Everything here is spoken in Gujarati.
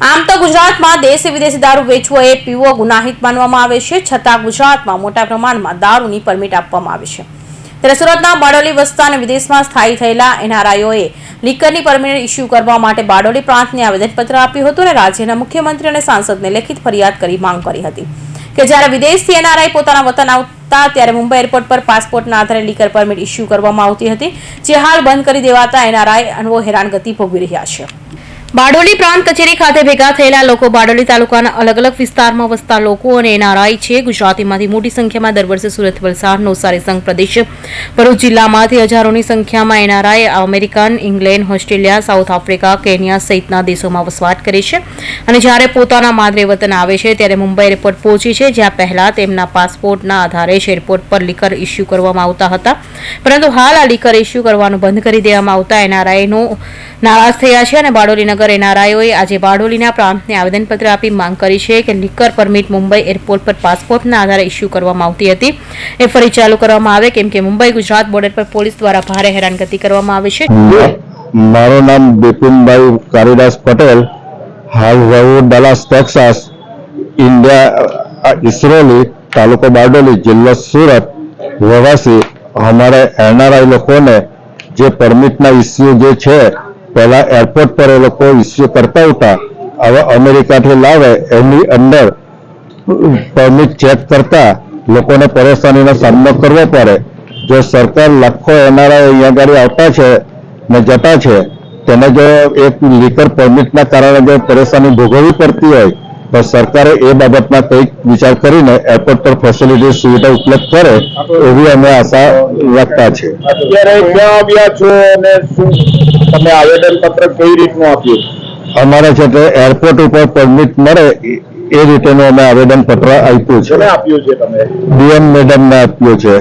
આમ તો ગુજરાતમાં દેશી વિદેશી દારૂ વેચવો એ પીવો ગુનાહિત માનવામાં આવે છે, છતાં ગુજરાતમાં મોટા પ્રમાણમાં દારૂની પરમિટ આપવામાં આવે છે। ત્યારે સુરતના બારડોલી વસતા અને વિદેશમાં સ્થાયી થયેલા એનઆરઆઈઓએ લીકરની પરમિટ ઇસ્યુ કરવા માટે બારડોલી પ્રાંતને આવેદનપત્ર આપ્યું હતું અને રાજ્યના મુખ્યમંત્રી અને સાંસદને લેખિત ફરિયાદ કરી માંગ કરી હતી કે જ્યારે વિદેશથી એનઆરઆઈ પોતાના વતન આવતા ત્યારે મુંબઈ એરપોર્ટ પર પાસપોર્ટના આધારે લીકર પરમિટ ઇસ્યુ કરવામાં આવતી હતી, જે હાલ બંધ કરી દેવાતા એનઆરઆઈ અનવો હેરાનગતિ ભોગવી રહ્યા છે। બારડોલી પ્રાંત કચેરી ખાતે ભેગા થયેલા લોકો બારડોલી તાલુકાના અલગ અલગ વિસ્તારમાં વસતા લોકો અને એનઆરઆઈ છે। ગુજરાતીમાંથી મોટી સંખ્યામાં દર વર્ષે સુરત, વલસાડ, નવસારી સંઘ પ્રદેશ, ભરૂચ જિલ્લામાંથી હજારોની સંખ્યામાં NRI American, England, Australia, south Africa, Kenya સહિતના દેશોમાં વસવાટ કરે છે અને જ્યારે પોતાના માદરે વતન આવે છે ત્યારે મુંબઈ એરપોર્ટ પહોંચે છે, જ્યાં પહેલા તેમના પાસપોર્ટના આધારે જ એરપોર્ટ પર લીકર ઇસ્યુ કરવામાં આવતા હતા, પરંતુ હાલ આ લીકર ઇસ્યુ કરવાનું બંધ કરી દેવામાં આવતા એનઆરઆઈનો નારાજ થયા છે અને બારડોલી નગર એનઆરઆઈઓએ આજે બારડોલીના પ્રાંતને આવેદનપત્ર આપી માંગ કરી છે કે લીકર પરમિટ મુંબઈ એરપોર્ટ પર પાસપોર્ટના આધારે ઇસ્યુ કરવામાં આવતી હતી એ ફરી ચાલુ કરવામાં આવે, કેમ કે મુંબઈ ગુજરાત બોર્ડર પર પોલીસ દ્વારા ભારે હેરાનગતિ કરવામાં આવે છે। મારું નામ બિપિનભાઈ કારીદાસ પટેલ, હાલ રહું Dallas Texas, India Isroli, taluka Bardoli, जिला सूरत रहवासी। हमारे एनआरआई लोगों ने जो परमिट ना इश्यू जो है पहला एयरपोर्ट पर ये लोग इश्यू करता होता, अब अमेरिका थी लावे एनी अंदर परमिट चेक करता लोगों ने परेशानी नो सामनो करवो पड़े। जो सरकार लाखों एनआरआई अहीं गाड़ी आवता है ने जता है तेने जो एक लीकर परमिट ना कारण जो परेशानी भोगववी पड़ती है तो सरकारे ए बाबत में कई विचार करीने एयरपोर्ट पर फैसिलिटी सुविधा उपलब्ध करे एवी अमे आशा रखता छे। અત્યારે ક્યાં આવ્યા છો અને શું તમે આવેદન પત્ર કઈ રીતનું આપ્યું? અમારે છે કે એરપોર્ટ ઉપર પરમિટ મળે એ રીતેનું અમે આવેદન પત્ર આપ્યું છે। કોને આપ્યું છે તમે? ડીએમ મેડમને આપ્યું છે।